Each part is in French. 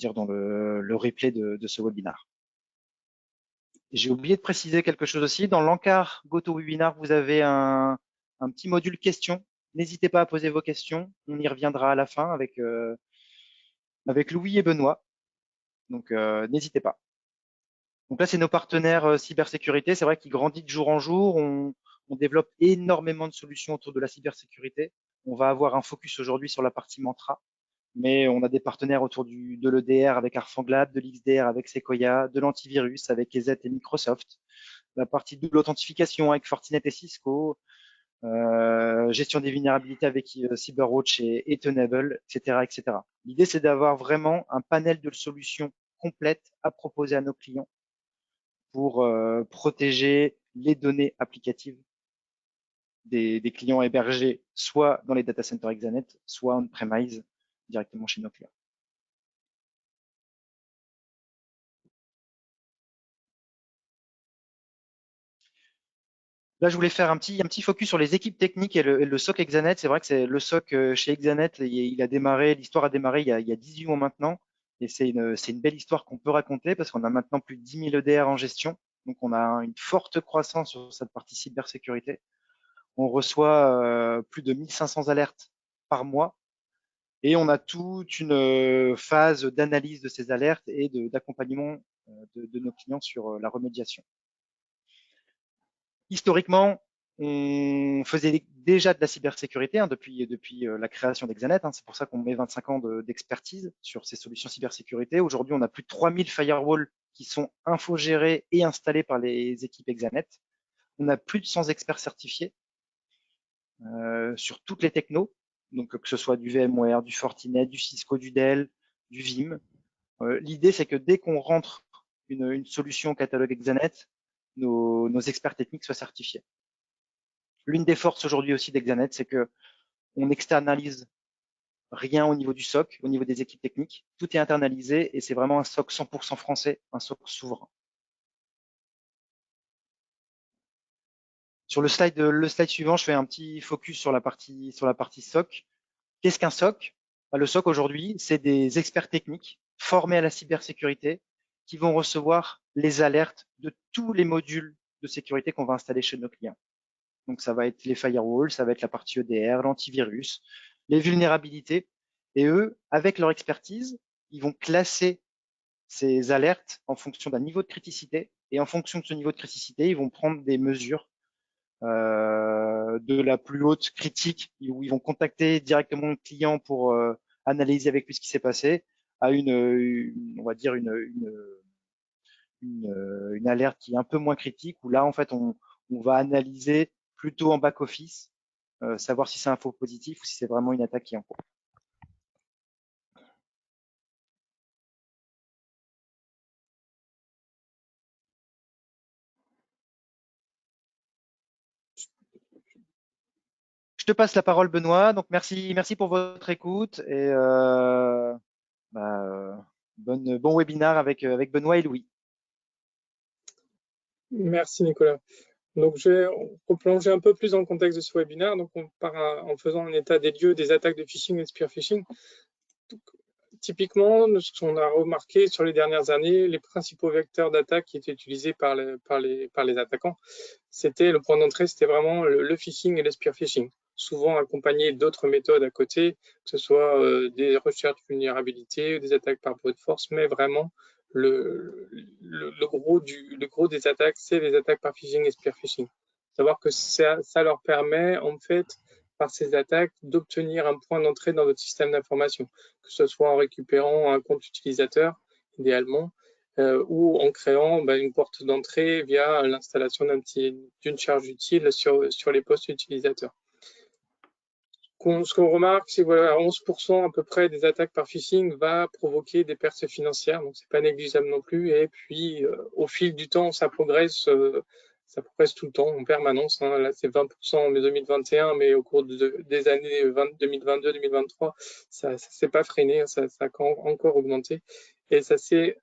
dire dans le replay de ce webinaire. J'ai oublié de préciser quelque chose aussi. Dans l'encart GoToWebinar, vous avez un petit module questions. N'hésitez pas à poser vos questions. On y reviendra à la fin avec Louis et Benoît. Donc, n'hésitez pas. Donc là, c'est nos partenaires cybersécurité. C'est vrai qu'ils grandissent de jour en jour. On développe énormément de solutions autour de la cybersécurité. On va avoir un focus aujourd'hui sur la partie Mantra, mais on a des partenaires autour de l'EDR avec Arfanglab, de l'XDR avec Sequoia, de l'antivirus avec EZ et Microsoft, la partie double authentification avec Fortinet et Cisco, gestion des vulnérabilités avec CyberWatch et Tenable, etc., etc. L'idée, c'est d'avoir vraiment un panel de solutions complètes à proposer à nos clients pour protéger les données applicatives des clients hébergés soit dans les data centers Exanet, soit on-premise directement chez nos clients. Là, je voulais faire un petit focus sur les équipes techniques et le SOC Exanet. C'est vrai que c'est le SOC chez Exanet, il a démarré, l'histoire a démarré il y a 18 mois maintenant. Et c'est une belle histoire qu'on peut raconter parce qu'on a maintenant plus de 10 000 EDR en gestion. Donc, on a une forte croissance sur cette partie cybersécurité. On reçoit plus de 1500 alertes par mois et on a toute une phase d'analyse de ces alertes et d'accompagnement de nos clients sur la remédiation. Historiquement, on faisait déjà de la cybersécurité depuis la création d'Exanet. C'est pour ça qu'on met 25 ans d'expertise sur ces solutions cybersécurité. Aujourd'hui, on a plus de 3000 firewalls qui sont infogérés et installés par les équipes Exanet. On a plus de 100 experts certifiés sur toutes les technos, donc que ce soit du VMware, du Fortinet, du Cisco, du Dell, du Vim. L'idée, c'est que dès qu'on rentre une solution catalogue Exanet, nos experts techniques soient certifiés. L'une des forces aujourd'hui aussi d'Exanet, c'est que on n'externalise rien au niveau du SOC, au niveau des équipes techniques. Tout est internalisé et c'est vraiment un SOC 100% français, un SOC souverain. Sur le slide suivant, je fais un petit focus sur la partie SOC. Qu'est-ce qu'un SOC? Le SOC aujourd'hui, c'est des experts techniques formés à la cybersécurité qui vont recevoir les alertes de tous les modules de sécurité qu'on va installer chez nos clients. Donc, ça va être les firewalls, ça va être la partie EDR, l'antivirus, les vulnérabilités. Et eux, avec leur expertise, ils vont classer ces alertes en fonction d'un niveau de criticité. Et en fonction de ce niveau de criticité, ils vont prendre des mesures de la plus haute critique, où ils vont contacter directement le client pour analyser avec lui ce qui s'est passé, à on va dire une alerte qui est un peu moins critique, où là, en fait, on va analyser plutôt en back-office, savoir si c'est un faux positif ou si c'est vraiment une attaque qui est en cours. Je te passe la parole, Benoît. Donc, merci pour votre écoute et bon webinaire avec Benoît et Louis. Merci Nicolas. Donc, je vais replonger un peu plus dans le contexte de ce webinaire. Donc, on part en faisant un état des lieux des attaques de phishing et de spear phishing. Donc, typiquement, ce qu'on a remarqué sur les dernières années, les principaux vecteurs d'attaque qui étaient utilisés par les attaquants, c'était le point d'entrée, c'était vraiment le phishing et le spear phishing, souvent accompagné d'autres méthodes à côté, que ce soit des recherches de vulnérabilité, des attaques par brute force, mais vraiment le gros des attaques, c'est les attaques par phishing et spear phishing. Savoir que ça leur permet, en fait, par ces attaques, d'obtenir un point d'entrée dans votre système d'information, que ce soit en récupérant un compte utilisateur, idéalement, ou en créant une porte d'entrée via l'installation d'une charge utile sur les postes utilisateurs. Ce qu'on remarque, c'est que 11% à peu près des attaques par phishing va provoquer des pertes financières, donc c'est pas négligeable non plus. Et puis, au fil du temps, ça progresse tout le temps en permanence. Là, c'est 20% en 2021, mais au cours des années 2022-2023, ça s'est pas freiné, ça a encore augmenté. Et ça s'est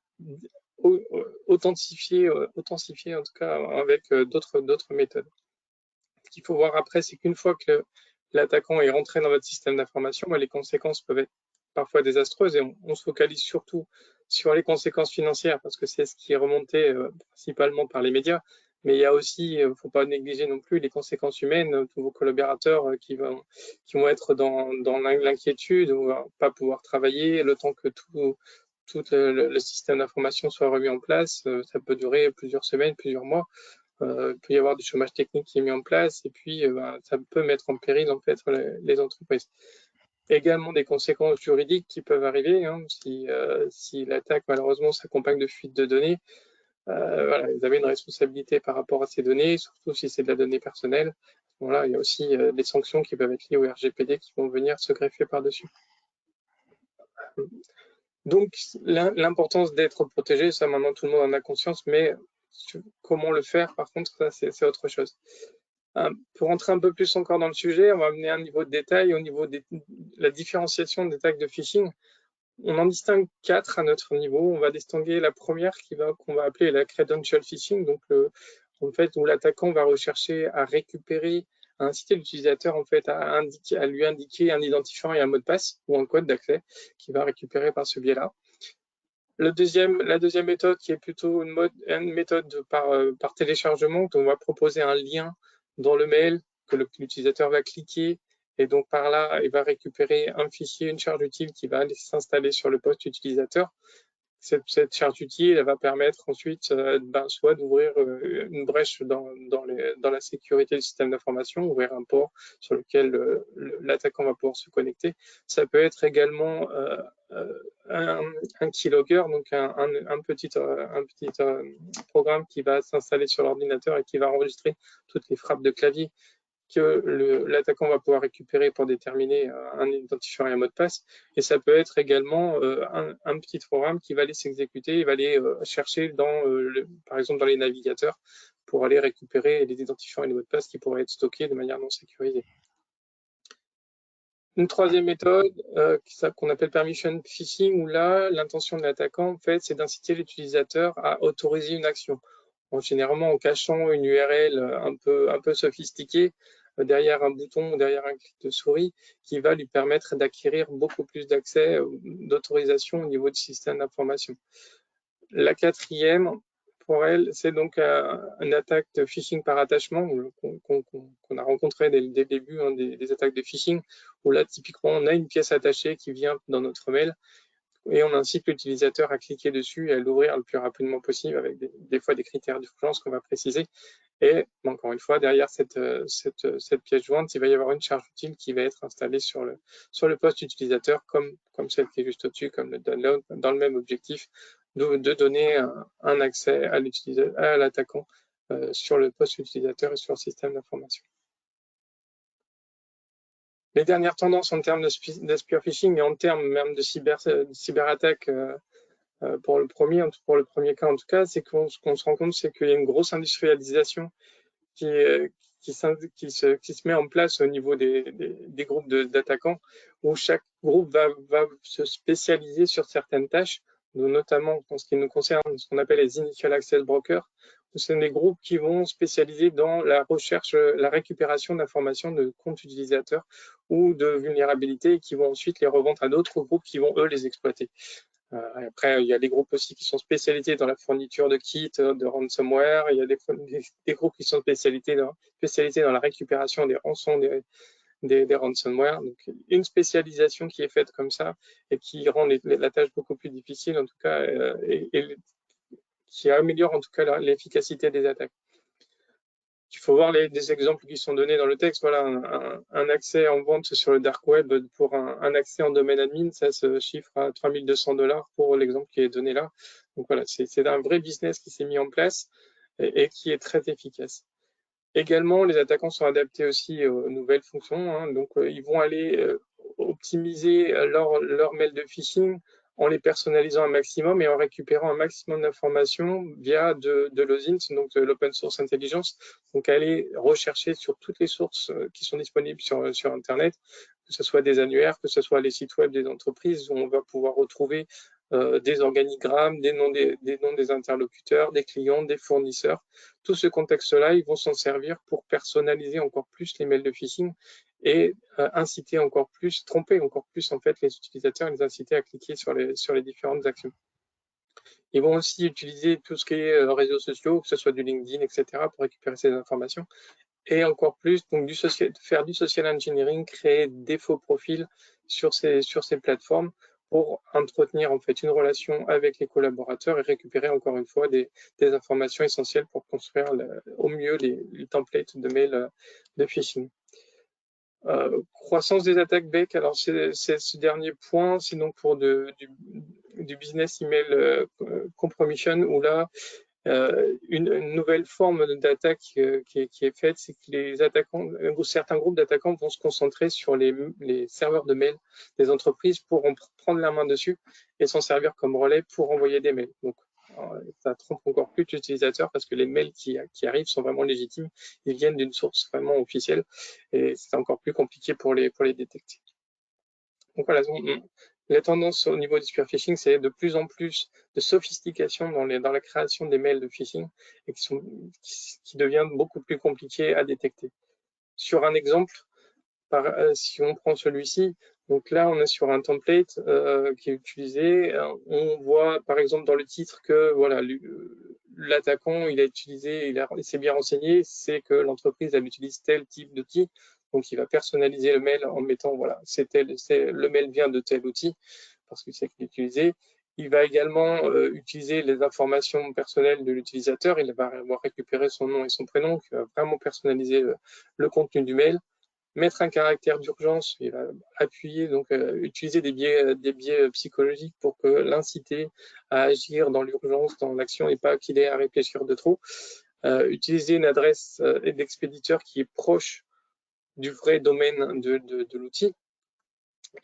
authentifié en tout cas avec d'autres méthodes. Ce qu'il faut voir après, c'est qu'une fois que l'attaquant est rentré dans votre système d'information, les conséquences peuvent être parfois désastreuses et on se focalise surtout sur les conséquences financières parce que c'est ce qui est remonté principalement par les médias. Mais il y a aussi, faut pas négliger non plus les conséquences humaines, tous vos collaborateurs qui vont être dans l'inquiétude, ou pas pouvoir travailler le temps que tout le système d'information soit remis en place. Ça peut durer plusieurs semaines, plusieurs mois. Il peut y avoir du chômage technique qui est mis en place et puis ça peut mettre en péril en fait les entreprises. Également des conséquences juridiques qui peuvent arriver hein, si l'attaque malheureusement s'accompagne de fuite de données. Voilà, vous avez une responsabilité par rapport à ces données, surtout si c'est de la donnée personnelle. Voilà, il y a aussi des sanctions qui peuvent être liées au RGPD qui vont venir se greffer par-dessus. Donc, l'importance d'être protégé, ça maintenant tout le monde en a conscience, mais comment le faire, par contre, ça c'est autre chose. Pour rentrer un peu plus encore dans le sujet, on va amener un niveau de détail au niveau de la différenciation des attaques de phishing. On en distingue 4 à notre niveau. On va distinguer la première qu'on va appeler la credential phishing, donc en fait où l'attaquant va rechercher à récupérer, à inciter l'utilisateur en fait à lui indiquer un identifiant et un mot de passe ou un code d'accès qu'il va récupérer par ce biais-là. La deuxième méthode qui est plutôt une méthode par téléchargement, où on va proposer un lien dans le mail que l'utilisateur va cliquer et donc par là, il va récupérer un fichier, une charge utile qui va s'installer sur le poste utilisateur. Cette charge utile, elle va permettre ensuite soit d'ouvrir une brèche dans la sécurité du système d'information, ouvrir un port sur lequel l'attaquant va pouvoir se connecter. Ça peut être également un keylogger, donc un petit programme qui va s'installer sur l'ordinateur et qui va enregistrer toutes les frappes de clavier que l'attaquant va pouvoir récupérer pour déterminer un identifiant et un mot de passe. Et ça peut être également un petit programme qui va aller s'exécuter, il va aller chercher par exemple dans les navigateurs pour aller récupérer les identifiants et les mots de passe qui pourraient être stockés de manière non sécurisée. Une troisième méthode qu'on appelle permission phishing, où là, l'intention de l'attaquant, en fait, c'est d'inciter l'utilisateur à autoriser une action. Généralement en cachant une URL un peu sophistiquée derrière un bouton ou derrière un clic de souris qui va lui permettre d'acquérir beaucoup plus d'accès, d'autorisation au niveau du système d'information. La quatrième, pour elle, c'est donc une attaque de phishing par attachement qu'on a rencontré dès le début hein, des attaques de phishing, où là, typiquement, on a une pièce attachée qui vient dans notre mail et on incite l'utilisateur à cliquer dessus et à l'ouvrir le plus rapidement possible avec des fois des critères d'urgence qu'on va préciser. Et encore une fois, derrière cette pièce jointe, il va y avoir une charge utile qui va être installée sur le poste utilisateur comme celle qui est juste au-dessus, comme le download, dans le même objectif de donner un accès à l'attaquant sur le poste utilisateur et sur le système d'information. Les dernières tendances en termes de spear phishing et en termes même de cyberattaque pour le premier cas en tout cas, c'est qu'on se rend compte c'est qu'il y a une grosse industrialisation qui se met en place au niveau des groupes d'attaquants, où chaque groupe va se spécialiser sur certaines tâches, notamment en ce qui nous concerne, ce qu'on appelle les Initial Access Brokers, où ce sont des groupes qui vont spécialiser dans la recherche, la récupération d'informations de comptes utilisateurs ou de vulnérabilités et qui vont ensuite les revendre à d'autres groupes qui vont, eux, les exploiter. Après, il y a des groupes aussi qui sont spécialisés dans la fourniture de kits, de ransomware. Il y a des groupes qui sont spécialisés dans la récupération des rançons des ransomware. Donc, une spécialisation qui est faite comme ça et qui rend la tâche beaucoup plus difficile, en tout cas, et qui améliore en tout cas l'efficacité des attaques. Il faut voir des exemples qui sont donnés dans le texte. Voilà, un accès en vente sur le dark web pour un accès en domaine admin, ça se chiffre à 3200 $ pour l'exemple qui est donné là. Donc voilà, c'est un vrai business qui s'est mis en place et qui est très efficace. Également, les attaquants sont adaptés aussi aux nouvelles fonctions. Hein, donc, ils vont aller optimiser leur mail de phishing en les personnalisant un maximum et en récupérant un maximum d'informations via de l'OSINT, donc de l'Open Source Intelligence. Donc, aller rechercher sur toutes les sources qui sont disponibles sur Internet, que ce soit des annuaires, que ce soit les sites web des entreprises, où on va pouvoir retrouver des organigrammes, des noms des interlocuteurs, des clients, des fournisseurs. Tout ce contexte-là, ils vont s'en servir pour personnaliser encore plus les mails de phishing et inciter encore plus, tromper encore plus en fait les utilisateurs, les inciter à cliquer sur les différentes actions. Ils vont aussi utiliser tout ce qui est réseaux sociaux, que ce soit du LinkedIn, etc., pour récupérer ces informations. Et encore plus, donc faire du social engineering, créer des faux profils sur ces plateformes pour entretenir en fait une relation avec les collaborateurs et récupérer encore une fois des informations essentielles pour construire au mieux les templates de mail de phishing. Croissance des attaques BEC, alors c'est ce dernier point, c'est donc pour du business email compromission, où là, une nouvelle forme d'attaque qui est faite, c'est que les attaquants, certains groupes d'attaquants vont se concentrer sur les serveurs de mail des entreprises pour en prendre la main dessus et s'en servir comme relais pour envoyer des mails. Donc, ça trompe encore plus l'utilisateur parce que les mails qui arrivent sont vraiment légitimes, ils viennent d'une source vraiment officielle et c'est encore plus compliqué pour les détecter. Donc voilà, les tendances au niveau du spear phishing, c'est de plus en plus de sophistication dans la création des mails de phishing et qui deviennent beaucoup plus compliqués à détecter. Sur un exemple, si on prend celui-ci, donc là on est sur un template qui est utilisé. On voit par exemple dans le titre que voilà, l'attaquant il s'est bien renseigné, c'est que l'entreprise elle utilise tel type d'outil. Donc, il va personnaliser le mail en mettant, voilà, le mail vient de tel outil parce qu'il sait qu'il est utilisé. Il va également utiliser les informations personnelles de l'utilisateur. Il va avoir récupéré son nom et son prénom, qui va vraiment personnaliser le contenu du mail. Mettre un caractère d'urgence, il va appuyer, donc utiliser des biais psychologiques pour l'inciter à agir dans l'urgence, dans l'action, et pas qu'il ait à réfléchir de trop. Utiliser une adresse d'expéditeur qui est proche du vrai domaine de l'outil.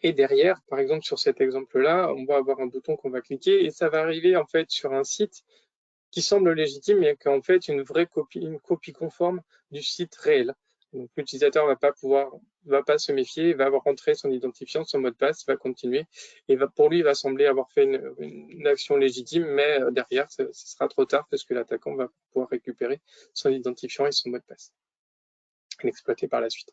Et derrière, par exemple, sur cet exemple-là, on va avoir un bouton qu'on va cliquer et ça va arriver en fait sur un site qui semble légitime, mais qui est en fait une copie conforme du site réel. Donc l'utilisateur va pas se méfier, va rentrer son identifiant, son mot de passe, va continuer et pour lui, il va sembler avoir fait une action légitime, mais derrière, ce sera trop tard parce que l'attaquant va pouvoir récupérer son identifiant et son mot de passe et l'exploiter par la suite.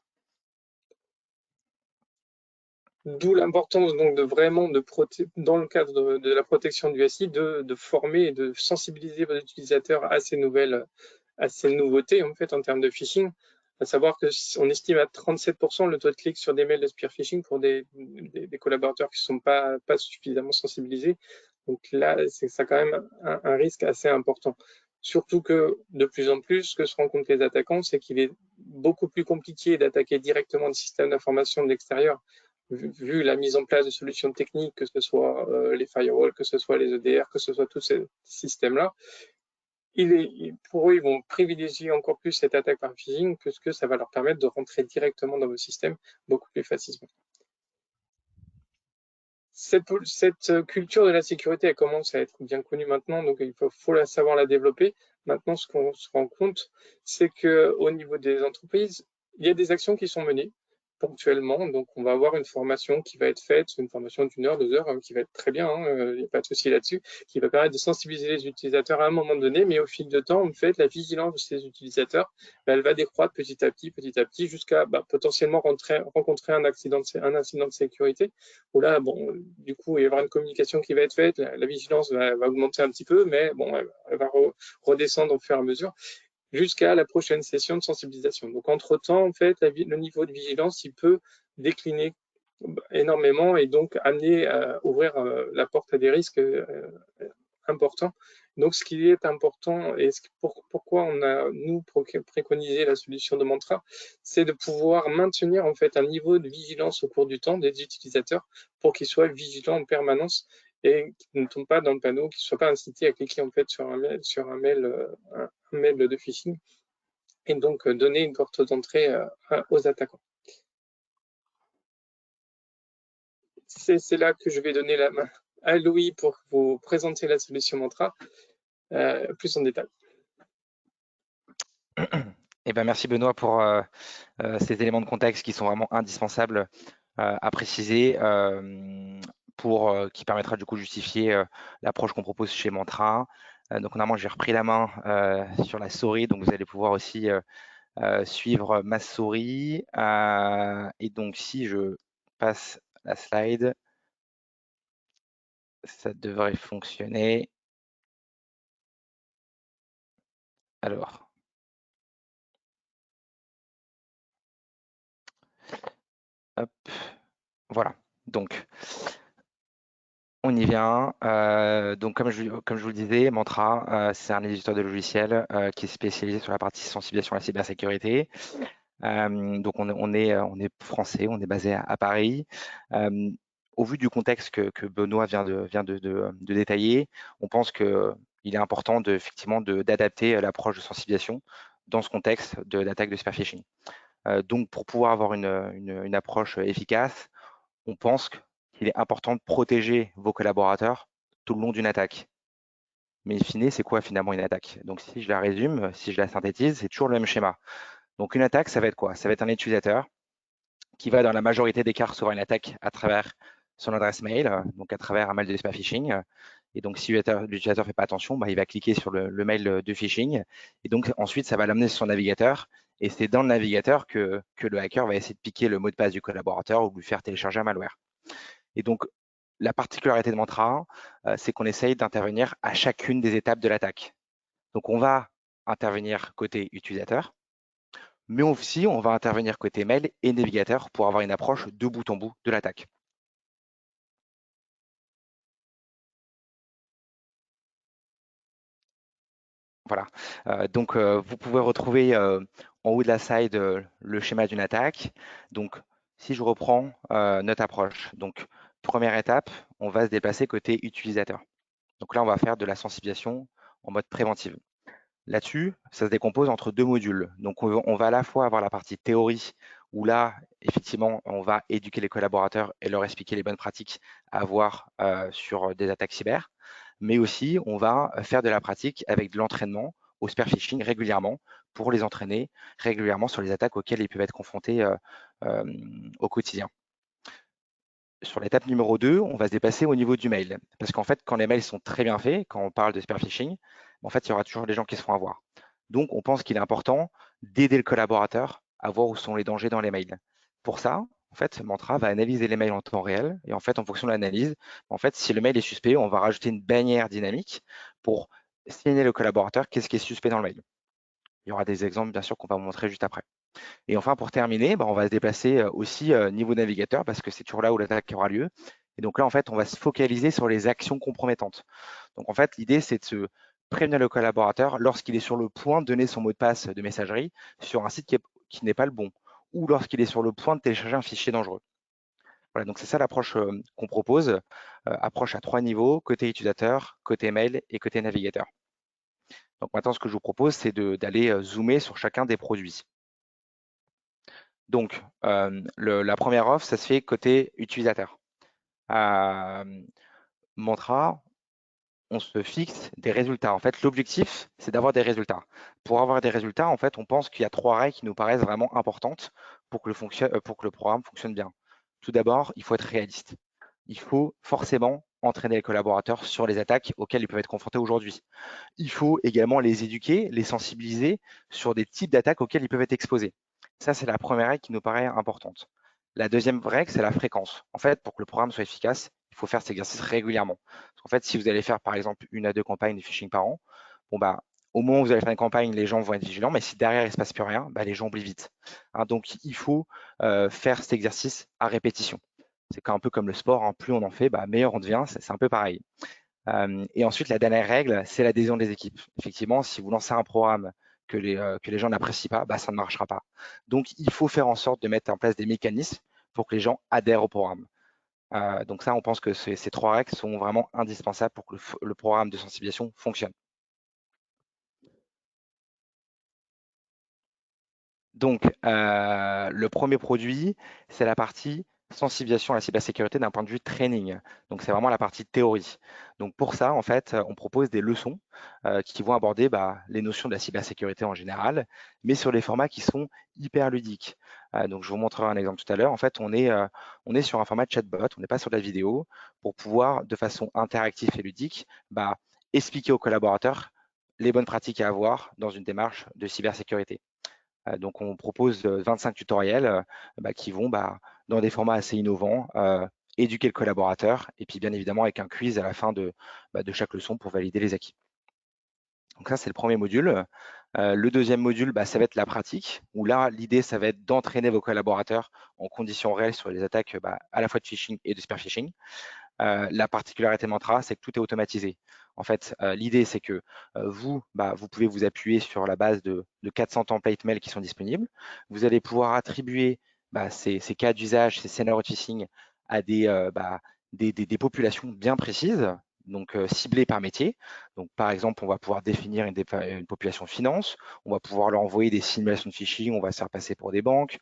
D'où l'importance donc dans le cadre de la protection du SI, de former et de sensibiliser vos utilisateurs à ces nouveautés en fait en termes de phishing. À savoir que on estime à 37% le taux de clic sur des mails de spear phishing pour des collaborateurs qui ne sont pas suffisamment sensibilisés. Donc là, ça quand même un risque assez important. Surtout que de plus en plus, ce que se rendent compte les attaquants, c'est qu'il est beaucoup plus compliqué d'attaquer directement le système d'information de l'extérieur, vu la mise en place de solutions techniques, que ce soit les firewalls, que ce soit les EDR, que ce soit tous ces systèmes-là. Pour eux, ils vont privilégier encore plus cette attaque par phishing puisque ça va leur permettre de rentrer directement dans vos systèmes beaucoup plus facilement. Cette culture de la sécurité, elle commence à être bien connue maintenant, donc il faut savoir la développer. Maintenant, ce qu'on se rend compte, c'est qu'au niveau des entreprises, il y a des actions qui sont menées ponctuellement. Donc, on va avoir une formation qui va être faite, une formation d'1 heure, 2 heures, qui va être très bien, il n'y a pas de souci là-dessus, qui va permettre de sensibiliser les utilisateurs à un moment donné, mais au fil de temps, en fait, la vigilance de ces utilisateurs, elle va décroître petit à petit, jusqu'à potentiellement rencontrer un incident de sécurité, où là, bon, du coup, il va y avoir une communication qui va être faite, la vigilance va augmenter un petit peu, mais bon, elle va redescendre au fur et à mesure, jusqu'à la prochaine session de sensibilisation. Donc, entre-temps, en fait, le niveau de vigilance, il peut décliner énormément et donc amener à ouvrir la porte à des risques importants. Donc, ce qui est important et pourquoi on a, nous, préconisé la solution de Mantra, c'est de pouvoir maintenir en fait un niveau de vigilance au cours du temps des utilisateurs pour qu'ils soient vigilants en permanence et qu'ils ne tombent pas dans le panneau, qu'ils ne soient pas incités à cliquer en fait sur un mail de phishing et donc donner une porte d'entrée aux attaquants. C'est là que je vais donner la main à Louis pour vous présenter la solution Mantra plus en détail. Eh ben, merci Benoît pour ces éléments de contexte qui sont vraiment indispensables à préciser qui permettra du coup de justifier l'approche qu'on propose chez Mantra. Donc normalement j'ai repris la main sur la souris, donc vous allez pouvoir aussi suivre ma souris. Et donc, si je passe la slide, ça devrait fonctionner. Alors, hop, voilà. Donc, on y vient. Donc, comme je vous le disais, Mantra, c'est un éditeur de logiciels qui est spécialisé sur la partie sensibilisation à la cybersécurité. Donc, on est français, on est basé à Paris. Au vu du contexte que Benoît vient de détailler, on pense qu'il est important effectivement d'adapter l'approche de sensibilisation dans ce contexte d'attaque de spear phishing. Donc, pour pouvoir avoir une approche efficace, on pense qu'il est important de protéger vos collaborateurs tout le long d'une attaque. Mais in fine, c'est quoi finalement une attaque? Donc, si je la résume, si je la synthétise, c'est toujours le même schéma. Donc, une attaque, ça va être quoi? Ça va être un utilisateur qui va, dans la majorité des cas, recevoir une attaque à travers son adresse mail, donc à travers un mail de spear phishing. Et donc, si l'utilisateur ne fait pas attention, il va cliquer sur le mail de phishing. Et donc, ensuite, ça va l'amener sur son navigateur. Et c'est dans le navigateur que le hacker va essayer de piquer le mot de passe du collaborateur ou lui faire télécharger un malware. Et donc, la particularité de Mantra, c'est qu'on essaye d'intervenir à chacune des étapes de l'attaque. Donc, on va intervenir côté utilisateur, mais aussi on va intervenir côté mail et navigateur pour avoir une approche de bout en bout de l'attaque. Voilà. Donc, vous pouvez retrouver en haut de la slide le schéma d'une attaque. Donc, si je reprends notre approche, donc première étape, on va se déplacer côté utilisateur. Donc là, on va faire de la sensibilisation en mode préventive. Là-dessus, ça se décompose entre deux modules. Donc, on va à la fois avoir la partie théorie, où là, effectivement, on va éduquer les collaborateurs et leur expliquer les bonnes pratiques à avoir sur des attaques cyber. Mais aussi, on va faire de la pratique avec de l'entraînement au spear phishing régulièrement pour les entraîner régulièrement sur les attaques auxquelles ils peuvent être confrontés au quotidien. Sur l'étape numéro 2, on va se déplacer au niveau du mail. Parce qu'en fait, quand les mails sont très bien faits, quand on parle de spear phishing, en fait, il y aura toujours des gens qui se font avoir. Donc, on pense qu'il est important d'aider le collaborateur à voir où sont les dangers dans les mails. Pour ça, en fait, Mantra va analyser les mails en temps réel. Et en fait, en fonction de l'analyse, en fait, si le mail est suspect, on va rajouter une bannière dynamique pour signaler le collaborateur qu'est-ce qui est suspect dans le mail. Il y aura des exemples, bien sûr, qu'on va vous montrer juste après. Et enfin, pour terminer, on va se déplacer aussi niveau navigateur parce que c'est toujours là où l'attaque aura lieu. Et donc là, en fait, on va se focaliser sur les actions compromettantes. Donc en fait, l'idée, c'est de se prévenir le collaborateur lorsqu'il est sur le point de donner son mot de passe de messagerie sur un site qui n'est pas le bon ou lorsqu'il est sur le point de télécharger un fichier dangereux. Voilà, donc c'est ça l'approche qu'on propose, approche à 3 niveaux, côté utilisateur, côté mail et côté navigateur. Donc maintenant, ce que je vous propose, c'est d'aller zoomer sur chacun des produits. Donc, la première offre, ça se fait côté utilisateur. Mantra, on se fixe des résultats. En fait, l'objectif, c'est d'avoir des résultats. Pour avoir des résultats, en fait, on pense qu'il y a 3 règles qui nous paraissent vraiment importantes pour que le programme fonctionne bien. Tout d'abord, il faut être réaliste. Il faut forcément entraîner les collaborateurs sur les attaques auxquelles ils peuvent être confrontés aujourd'hui. Il faut également les éduquer, les sensibiliser sur des types d'attaques auxquelles ils peuvent être exposés. Ça, c'est la première règle qui nous paraît importante. La deuxième règle, c'est la fréquence. En fait, pour que le programme soit efficace, il faut faire cet exercice régulièrement. En fait, si vous allez faire, par exemple, 1 à 2 campagnes de phishing par an, au moment où vous allez faire une campagne, les gens vont être vigilants, mais si derrière, il ne se passe plus rien, les gens oublient vite. Donc, il faut faire cet exercice à répétition. C'est un peu comme le sport, plus on en fait, meilleur on devient, c'est un peu pareil. Et ensuite, la dernière règle, c'est l'adhésion des équipes. Effectivement, si vous lancez un programme que les gens n'apprécient pas, ça ne marchera pas. Donc, il faut faire en sorte de mettre en place des mécanismes pour que les gens adhèrent au programme. Donc ça, on pense que ces 3 règles sont vraiment indispensables pour que le programme de sensibilisation fonctionne. Donc, le premier produit, c'est la partie sensibilisation à la cybersécurité d'un point de vue training. Donc, c'est vraiment la partie théorie. Donc, pour ça, en fait, on propose des leçons qui vont aborder les notions de la cybersécurité en général, mais sur des formats qui sont hyper ludiques. Donc, je vous montrerai un exemple tout à l'heure. En fait, on est sur un format chatbot, on n'est pas sur de la vidéo, pour pouvoir, de façon interactive et ludique, expliquer aux collaborateurs les bonnes pratiques à avoir dans une démarche de cybersécurité. Donc, on propose 25 tutoriels qui vont dans des formats assez innovants, éduquer le collaborateur et puis bien évidemment avec un quiz à la fin de chaque leçon pour valider les acquis. Donc ça, c'est le premier module. Le deuxième module, ça va être la pratique, où là, l'idée, ça va être d'entraîner vos collaborateurs en conditions réelles sur les attaques à la fois de phishing et de spear phishing. La particularité de Mantra, c'est que tout est automatisé. En fait, l'idée, c'est que vous pouvez vous appuyer sur la base de 400 templates mail qui sont disponibles. Vous allez pouvoir attribuer ces cas d'usage, ces scénarios de phishing à des populations bien précises, donc ciblées par métier. Donc, par exemple, on va pouvoir définir une population finance, on va pouvoir leur envoyer des simulations de phishing, on va se faire passer pour des banques.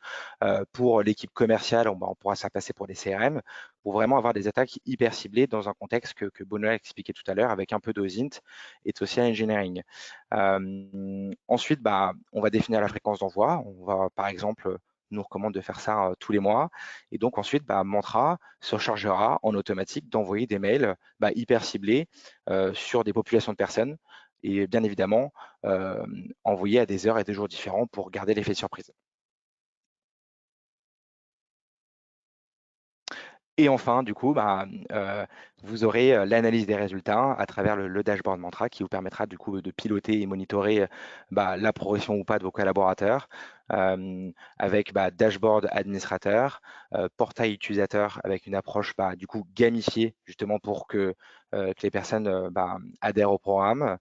Pour l'équipe commerciale, on pourra se faire passer pour des CRM, pour vraiment avoir des attaques hyper ciblées dans un contexte que Benoît expliquait tout à l'heure avec un peu d'OSINT et de social engineering. Ensuite, on va définir la fréquence d'envoi. On va, par exemple, nous recommande de faire ça tous les mois. Et donc ensuite, Mantra se chargera en automatique d'envoyer des mails hyper ciblés sur des populations de personnes et bien évidemment envoyés à des heures et des jours différents pour garder l'effet de surprise. Et enfin, du coup, vous aurez l'analyse des résultats à travers le dashboard Mantra qui vous permettra du coup de piloter et monitorer la progression ou pas de vos collaborateurs avec dashboard administrateur, portail utilisateur avec une approche du coup gamifiée justement pour que les personnes adhèrent au programme.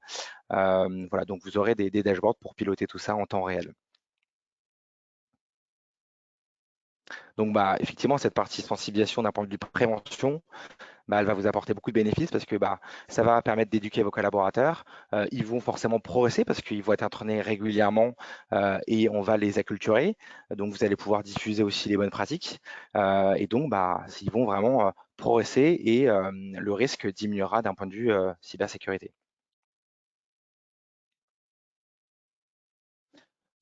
Voilà, donc vous aurez des dashboards pour piloter tout ça en temps réel. Donc, effectivement, cette partie sensibilisation d'un point de vue prévention, elle va vous apporter beaucoup de bénéfices parce que ça va permettre d'éduquer vos collaborateurs. Ils vont forcément progresser parce qu'ils vont être entraînés régulièrement et on va les acculturer. Donc, vous allez pouvoir diffuser aussi les bonnes pratiques. Et donc, ils vont vraiment progresser et le risque diminuera d'un point de vue cybersécurité.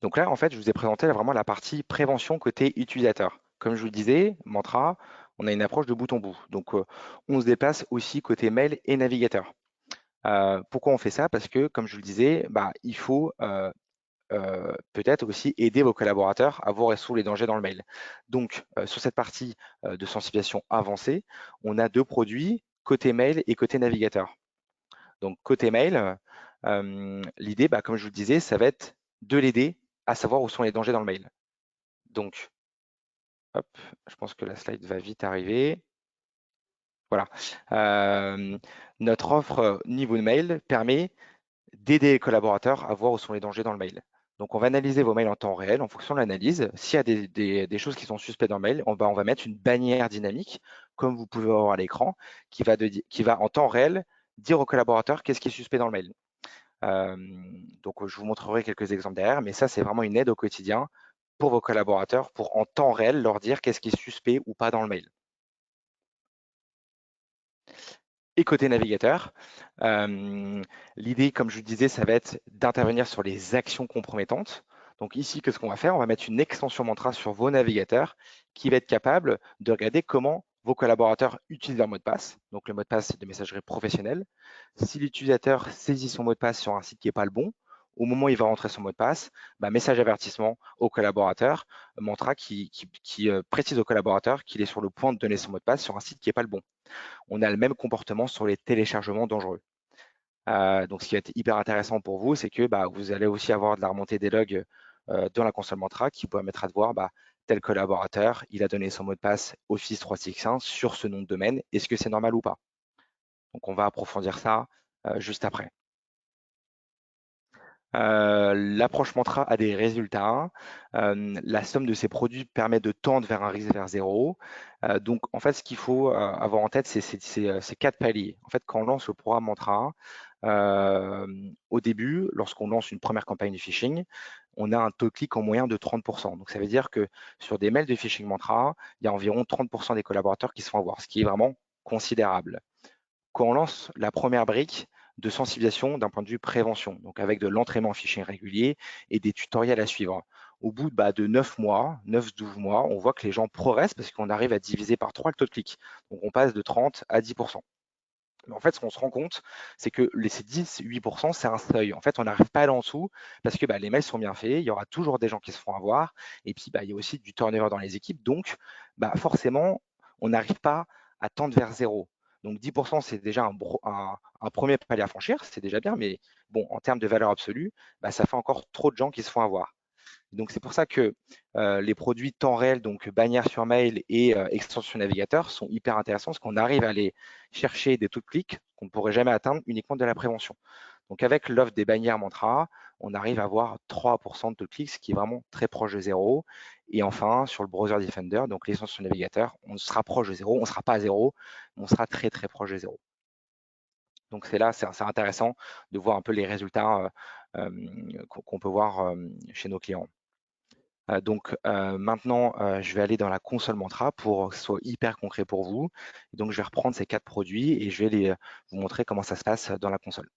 Donc là, en fait, je vous ai présenté vraiment la partie prévention côté utilisateur. Comme je vous le disais, Mantra, on a une approche de bout en bout. Donc, on se déplace aussi côté mail et navigateur. Pourquoi on fait ça? Parce que, comme je vous le disais, il faut peut-être aussi aider vos collaborateurs à voir sous les dangers dans le mail. Donc, sur cette partie de sensibilisation avancée, on a deux produits, côté mail et côté navigateur. Donc, côté mail, l'idée, comme je vous le disais, ça va être de l'aider à savoir où sont les dangers dans le mail. Donc, hop, je pense que la slide va vite arriver. Voilà. Notre offre niveau de mail permet d'aider les collaborateurs à voir où sont les dangers dans le mail. Donc, on va analyser vos mails en temps réel en fonction de l'analyse. S'il y a des choses qui sont suspectes dans le mail, on va mettre une bannière dynamique, comme vous pouvez voir à l'écran, qui va en temps réel dire aux collaborateurs qu'est-ce qui est suspect dans le mail. Donc, je vous montrerai quelques exemples derrière, mais ça, c'est vraiment une aide au quotidien pour vos collaborateurs pour en temps réel leur dire qu'est-ce qui est suspect ou pas dans le mail. Et côté navigateur, l'idée, comme je vous disais, ça va être d'intervenir sur les actions compromettantes. Donc ici, qu'est-ce qu'on va faire? On va mettre une extension Mantra sur vos navigateurs qui va être capable de regarder comment vos collaborateurs utilisent leur mot de passe. Donc le mot de passe de messagerie professionnelle. Si l'utilisateur saisit son mot de passe sur un site qui n'est pas le bon, au moment où il va rentrer son mot de passe, message avertissement au collaborateur, Mantra qui précise au collaborateur qu'il est sur le point de donner son mot de passe sur un site qui n'est pas le bon. On a le même comportement sur les téléchargements dangereux. Donc, ce qui va être hyper intéressant pour vous, c'est que vous allez aussi avoir de la remontée des logs dans la console Mantra qui vous permettra de voir tel collaborateur, il a donné son mot de passe Office 365 sur ce nom de domaine. Est-ce que c'est normal ou pas? Donc, on va approfondir ça juste après. L'approche Mantra a des résultats. La somme de ces produits permet de tendre vers un risque vers zéro. Donc, en fait, ce qu'il faut avoir en tête, c'est ces 4 paliers. En fait, quand on lance le programme Mantra, au début, lorsqu'on lance une première campagne de phishing, on a un taux de clic en moyen de 30%. Donc, ça veut dire que sur des mails de phishing Mantra, il y a environ 30% des collaborateurs qui se font avoir, ce qui est vraiment considérable. Quand on lance la première brique de sensibilisation d'un point de vue prévention, donc avec de l'entraînement en phishing régulier et des tutoriels à suivre. Au bout de 9 mois, 9-12 mois, on voit que les gens progressent parce qu'on arrive à diviser par 3 le taux de clic. Donc on passe de 30 à 10%. Mais en fait, ce qu'on se rend compte, c'est que ces 10-8%, c'est un seuil. En fait, on n'arrive pas à aller en dessous parce que les mails sont bien faits, il y aura toujours des gens qui se font avoir, et puis il y a aussi du turnover dans les équipes. Donc, forcément, on n'arrive pas à tendre vers zéro. Donc 10%, c'est déjà un premier palier à franchir, c'est déjà bien, mais bon, en termes de valeur absolue, ça fait encore trop de gens qui se font avoir. Donc c'est pour ça que les produits temps réel, donc bannière sur mail et extension navigateur, sont hyper intéressants parce qu'on arrive à aller chercher des taux de clics qu'on ne pourrait jamais atteindre uniquement de la prévention. Donc avec l'offre des bannières Mantra, on arrive à avoir 3% de taux de clics, ce qui est vraiment très proche de zéro. Et enfin, sur le browser Defender, donc l'extension navigateur, on sera proche de zéro, on ne sera pas à zéro, mais on sera très très proche de zéro. Donc c'est intéressant de voir un peu les résultats qu'on peut voir chez nos clients. Donc maintenant, je vais aller dans la console Mantra pour que ce soit hyper concret pour vous. Donc je vais reprendre ces 4 produits et je vais vous montrer comment ça se passe dans la console.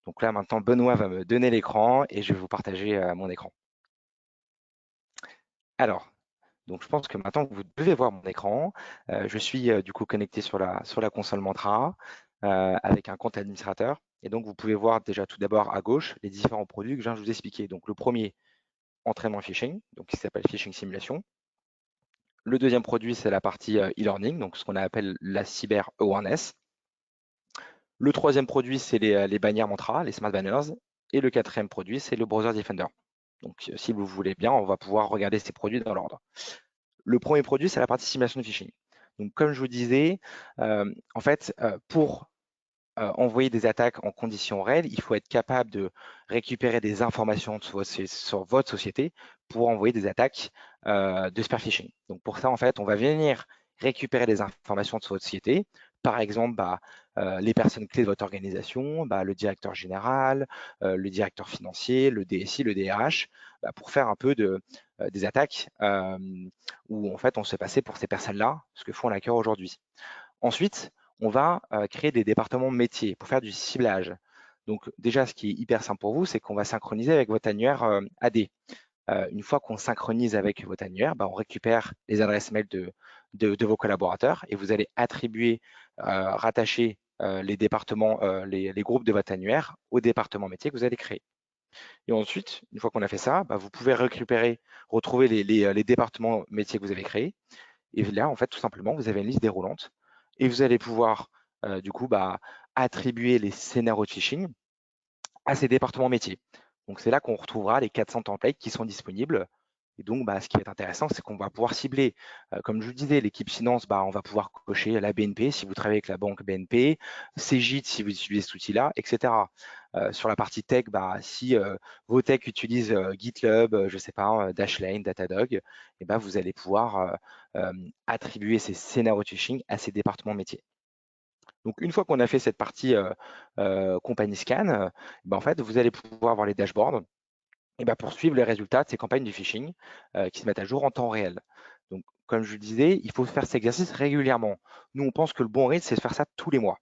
Donc là maintenant, Benoît va me donner l'écran et je vais vous partager mon écran. Alors, donc je pense que maintenant vous devez voir mon écran. Je suis du coup connecté sur la console Mantra avec un compte administrateur. Et donc vous pouvez voir déjà tout d'abord à gauche les différents produits que je viens de vous expliquer. Donc le premier, entraînement phishing, donc qui s'appelle Phishing Simulation. Le deuxième produit, c'est la partie e-learning, donc ce qu'on appelle la cyber awareness. Le troisième produit, c'est les bannières Mantra, les smart banners. Et le quatrième produit, c'est le browser Defender. Donc, si vous voulez bien, on va pouvoir regarder ces produits dans l'ordre. Le premier produit, c'est la partie simulation de phishing. Donc, comme je vous disais, en fait, pour envoyer des attaques en conditions réelles, il faut être capable de récupérer des informations sur votre société pour envoyer des attaques de spear phishing. Donc pour ça, en fait, on va venir récupérer des informations sur votre société, par exemple les personnes clés de votre organisation, le directeur général, le directeur financier, le DSI, le DRH, pour faire un peu des attaques où en fait on se fait passer pour ces personnes-là, ce que font les hackers aujourd'hui. Ensuite, on va créer des départements métiers pour faire du ciblage. Donc déjà, ce qui est hyper simple pour vous, c'est qu'on va synchroniser avec votre annuaire AD. Une fois qu'on synchronise avec votre annuaire, on récupère les adresses mail de vos collaborateurs et vous allez attribuer, rattacher les départements, les groupes de votre annuaire au département métier que vous allez créer. Et ensuite, une fois qu'on a fait ça, vous pouvez retrouver les départements métiers que vous avez créés. Et là, en fait, tout simplement, vous avez une liste déroulante et vous allez pouvoir du coup attribuer les scénarios de phishing à ces départements métiers. Donc c'est là qu'on retrouvera les 400 templates qui sont disponibles. Et donc, ce qui va être intéressant, c'est qu'on va pouvoir cibler, comme je vous disais, l'équipe finance, on va pouvoir cocher la BNP si vous travaillez avec la banque BNP, Cegid si vous utilisez cet outil-là, etc. Sur la partie tech, si vos techs utilisent GitLab, je sais pas, Dashlane, Datadog, et vous allez pouvoir attribuer ces scénarios de phishing à ces départements métiers. Donc, une fois qu'on a fait cette partie compagnie scan, en fait, vous allez pouvoir voir les dashboards et pour suivre les résultats de ces campagnes de phishing qui se mettent à jour en temps réel. Donc, comme je le disais, il faut faire cet exercice régulièrement. Nous, on pense que le bon rythme, c'est de faire ça tous les mois.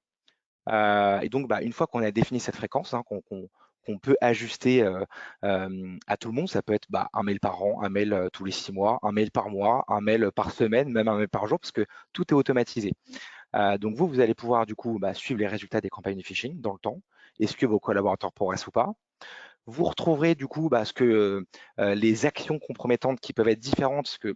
Et donc, une fois qu'on a défini cette fréquence, qu'on peut ajuster à tout le monde, ça peut être un mail par an, un mail tous les 6 mois, un mail par mois, un mail par semaine, même un mail par jour, parce que tout est automatisé. Donc vous allez pouvoir du coup suivre les résultats des campagnes de phishing dans le temps. Est-ce que vos collaborateurs progressent ou pas? Vous retrouverez du coup les actions compromettantes qui peuvent être différentes, parce que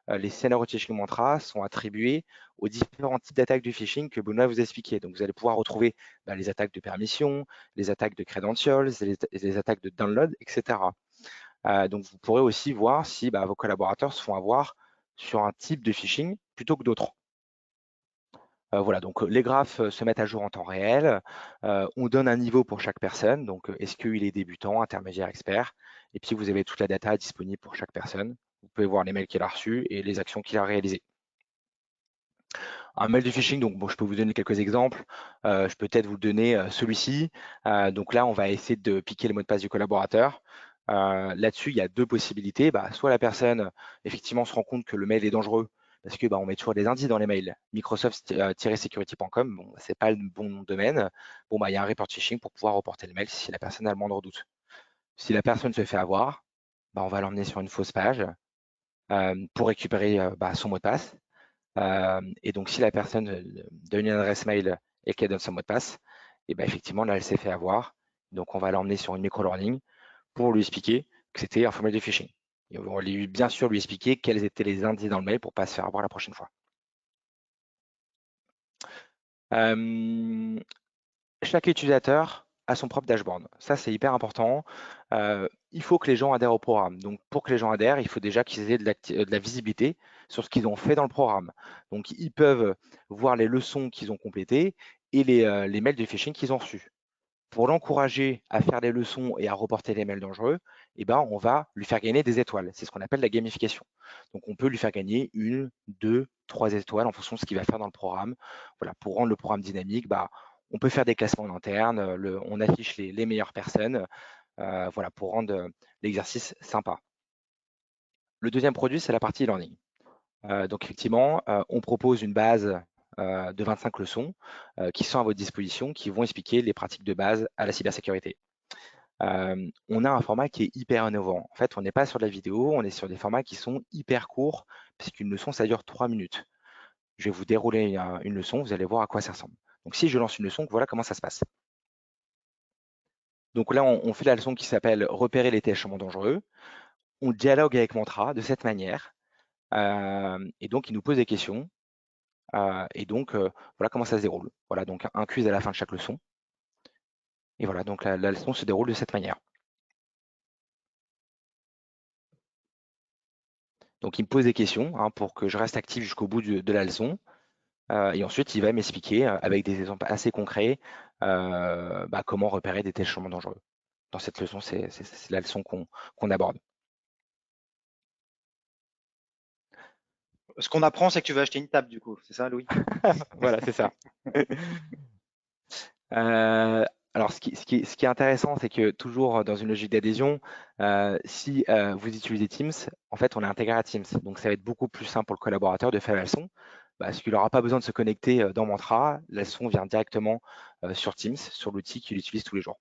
les scénarios de phishing Mantra sont attribués aux différents types d'attaques de phishing que Benoît vous a expliqué. Donc vous allez pouvoir retrouver les attaques de permission, les attaques de credentials, les attaques de download, etc. Donc vous pourrez aussi voir si vos collaborateurs se font avoir sur un type de phishing plutôt que d'autres. Voilà, donc les graphes se mettent à jour en temps réel. On donne un niveau pour chaque personne. Donc, est-ce qu'il est débutant, intermédiaire, expert? Et puis, vous avez toute la data disponible pour chaque personne. Vous pouvez voir les mails qu'il a reçus et les actions qu'il a réalisées. Un mail de phishing, donc je peux vous donner quelques exemples. Je peux peut-être vous donner celui-ci. Donc là, on va essayer de piquer le mot de passe du collaborateur. Là-dessus, il y a deux possibilités. Soit la personne, effectivement, se rend compte que le mail est dangereux, parce que on met toujours des indices dans les mails. Microsoft-security.com, c'est pas le bon domaine. Il y a un report phishing pour pouvoir reporter le mail si la personne a le moindre doute. Si la personne se fait avoir, on va l'emmener sur une fausse page pour récupérer son mot de passe. Et donc, si la personne donne une adresse mail et qu'elle donne son mot de passe, et ben effectivement, là, elle s'est fait avoir. Donc, on va l'emmener sur une micro-learning pour lui expliquer que c'était un formulaire de phishing. Et on va bien sûr lui expliquer quels étaient les indices dans le mail pour ne pas se faire avoir la prochaine fois. Chaque utilisateur a son propre dashboard. Ça, c'est hyper important. Il faut que les gens adhèrent au programme. Donc, pour que les gens adhèrent, il faut déjà qu'ils aient de la visibilité sur ce qu'ils ont fait dans le programme. Donc, ils peuvent voir les leçons qu'ils ont complétées et les mails de phishing qu'ils ont reçus. Pour l'encourager à faire les leçons et à reporter les mails dangereux, eh ben, on va lui faire gagner des étoiles. C'est ce qu'on appelle la gamification. Donc, on peut lui faire gagner 1, 2, 3 étoiles en fonction de ce qu'il va faire dans le programme. Voilà, pour rendre le programme dynamique, on peut faire des classements en interne, on affiche les meilleures personnes, voilà, pour rendre l'exercice sympa. Le deuxième produit, c'est la partie e-learning. Donc, effectivement, on propose une base de 25 leçons qui sont à votre disposition, qui vont expliquer les pratiques de base à la cybersécurité. On a un format qui est hyper innovant. En fait, on n'est pas sur de la vidéo, on est sur des formats qui sont hyper courts, puisqu'une leçon, ça dure 3 minutes. Je vais vous dérouler une leçon, vous allez voir à quoi ça ressemble. Donc, si je lance une leçon, voilà comment ça se passe. Donc là, on fait la leçon qui s'appelle « Repérer les téléchargements dangereux ». On dialogue avec Mantra de cette manière. Et donc, il nous pose des questions. Et donc, voilà comment ça se déroule. Voilà, donc un quiz à la fin de chaque leçon. Et voilà, donc la leçon se déroule de cette manière. Donc, il me pose des questions pour que je reste actif jusqu'au bout de la leçon. Et ensuite, il va m'expliquer avec des exemples assez concrets comment repérer des téléchargements dangereux. Dans cette leçon, c'est la leçon qu'on aborde. Ce qu'on apprend, c'est que tu vas acheter une table, du coup. C'est ça, Louis? Voilà, c'est ça. Alors, ce qui est intéressant, c'est que toujours dans une logique d'adhésion, si vous utilisez Teams, en fait, on est intégré à Teams. Donc, ça va être beaucoup plus simple pour le collaborateur de faire la leçon, parce qu'il n'aura pas besoin de se connecter dans Mantra. La leçon vient directement sur Teams, sur l'outil qu'il utilise tous les jours.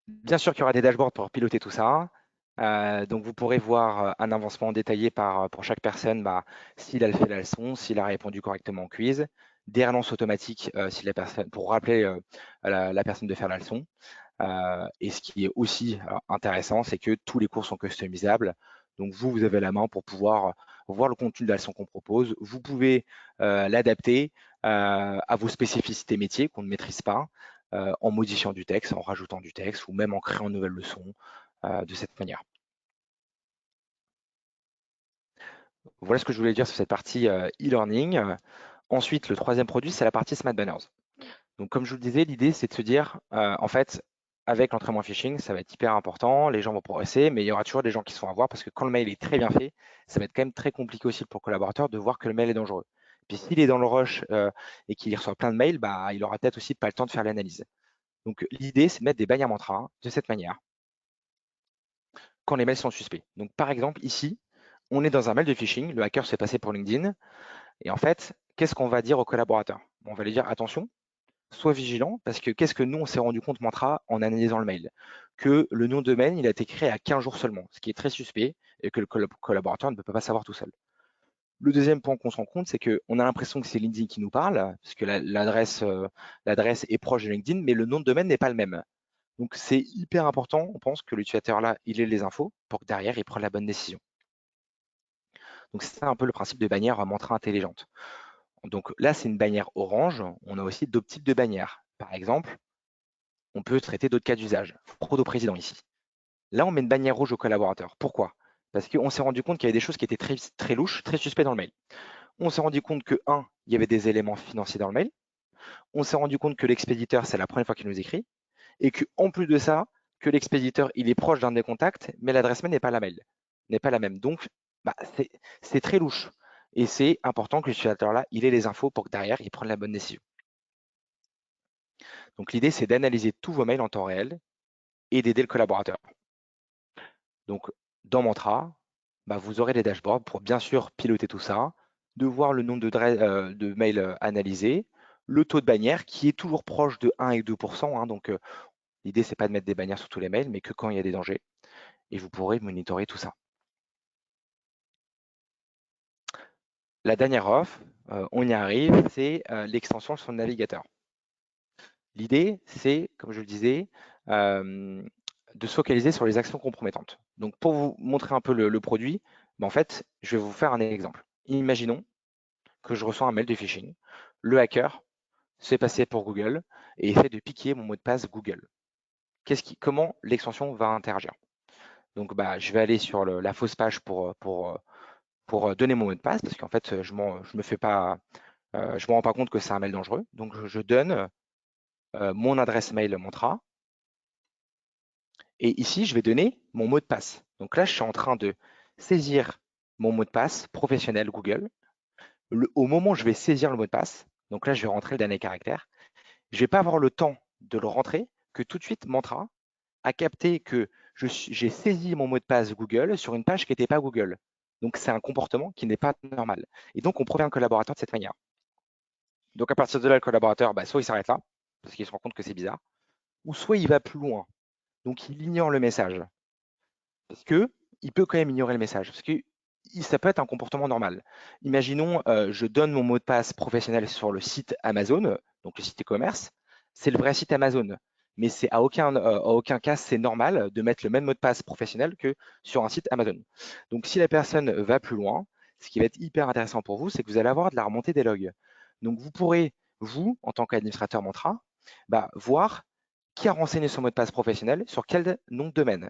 Bien sûr qu'il y aura des dashboards pour piloter tout ça. Donc, vous pourrez voir un avancement détaillé pour chaque personne, s'il a fait la leçon, s'il a répondu correctement au quiz, des relances automatiques pour rappeler la personne de faire la leçon. Et ce qui est aussi intéressant, c'est que tous les cours sont customisables. Donc, vous avez la main pour pouvoir voir le contenu de la leçon qu'on propose. Vous pouvez l'adapter à vos spécificités métiers qu'on ne maîtrise pas, en modifiant du texte, en rajoutant du texte ou même en créant une nouvelle leçon de cette manière. Voilà ce que je voulais dire sur cette partie e-learning. Ensuite, le troisième produit, c'est la partie Smart Banners. Donc, comme je vous le disais, l'idée, c'est de se dire, en fait, avec l'entraînement phishing, ça va être hyper important, les gens vont progresser, mais il y aura toujours des gens qui se font avoir parce que quand le mail est très bien fait, ça va être quand même très compliqué aussi pour le collaborateur de voir que le mail est dangereux. Puis s'il est dans le rush et qu'il reçoit plein de mails, il aura peut-être aussi pas le temps de faire l'analyse. Donc, l'idée, c'est de mettre des bannières Mantra de cette manière quand les mails sont suspects. Donc, par exemple, ici, on est dans un mail de phishing, le hacker s'est passé pour LinkedIn, et en fait, qu'est-ce qu'on va dire aux collaborateurs? On va lui dire, attention, sois vigilant, parce que qu'est-ce que nous, on s'est rendu compte, Mantra, en analysant le mail? Que le nom de domaine, il a été créé à 15 jours seulement, ce qui est très suspect, et que le collaborateur ne peut pas savoir tout seul. Le deuxième point qu'on se rend compte, c'est qu'on a l'impression que c'est LinkedIn qui nous parle, parce que l'adresse est proche de LinkedIn, mais le nom de domaine n'est pas le même. Donc, c'est hyper important, on pense, que l'utilisateur là, il ait les infos pour que derrière, il prenne la bonne décision. Donc, c'est un peu le principe de bannière Mantra intelligente. Donc là, c'est une bannière orange. On a aussi d'autres types de bannières. Par exemple, on peut traiter d'autres cas d'usage. Fraude au président ici. Là, on met une bannière rouge au collaborateur. Pourquoi? Parce qu'on s'est rendu compte qu'il y avait des choses qui étaient très, très louches, très suspectes dans le mail. On s'est rendu compte que, il y avait des éléments financiers dans le mail. On s'est rendu compte que l'expéditeur, c'est la première fois qu'il nous écrit. Et qu'en plus de ça, que l'expéditeur, il est proche d'un des contacts, mais l'adresse mail n'est pas la même. Donc, c'est très louche. Et c'est important que l'utilisateur-là, il ait les infos pour que derrière, il prenne la bonne décision. Donc, l'idée, c'est d'analyser tous vos mails en temps réel et d'aider le collaborateur. Donc, dans Mantra, vous aurez des dashboards pour bien sûr piloter tout ça, de voir le nombre de mails analysés, le taux de bannière qui est toujours proche de 1 et 2%. Donc, l'idée, c'est pas de mettre des bannières sur tous les mails, mais que quand il y a des dangers. Et vous pourrez monitorer tout ça. la dernière offre, on y arrive, c'est l'extension sur le navigateur. L'idée, c'est, comme je le disais, de se focaliser sur les actions compromettantes. Donc, pour vous montrer un peu le produit, en fait, je vais vous faire un exemple. Imaginons que je reçois un mail de phishing. Le hacker se fait passer pour Google et essaie de piquer mon mot de passe Google. Comment l'extension va interagir? Donc, je vais aller sur la fausse page pour donner mon mot de passe, parce qu'en fait, je me rends pas compte que c'est un mail dangereux. Donc, je donne mon adresse mail Montra. Et ici, je vais donner mon mot de passe. Donc là, je suis en train de saisir mon mot de passe professionnel Google. Au moment où je vais saisir le mot de passe, donc là, je vais rentrer le dernier caractère, je ne vais pas avoir le temps de le rentrer, que tout de suite, Mantra a capté que j'ai saisi mon mot de passe Google sur une page qui n'était pas Google. Donc, c'est un comportement qui n'est pas normal. Et donc, on prévient un collaborateur de cette manière. Donc, à partir de là, le collaborateur, soit il s'arrête là, parce qu'il se rend compte que c'est bizarre, ou soit il va plus loin. Donc, il ignore le message. Parce qu'il peut quand même ignorer le message. Parce que ça peut être un comportement normal. Imaginons, je donne mon mot de passe professionnel sur le site Amazon, donc le site e-commerce. C'est le vrai site Amazon. Mais c'est à aucun cas, c'est normal de mettre le même mot de passe professionnel que sur un site Amazon. Donc, si la personne va plus loin, ce qui va être hyper intéressant pour vous, c'est que vous allez avoir de la remontée des logs. Donc, vous pourrez, vous, en tant qu'administrateur Mantra, voir qui a renseigné son mot de passe professionnel sur quel nom de domaine.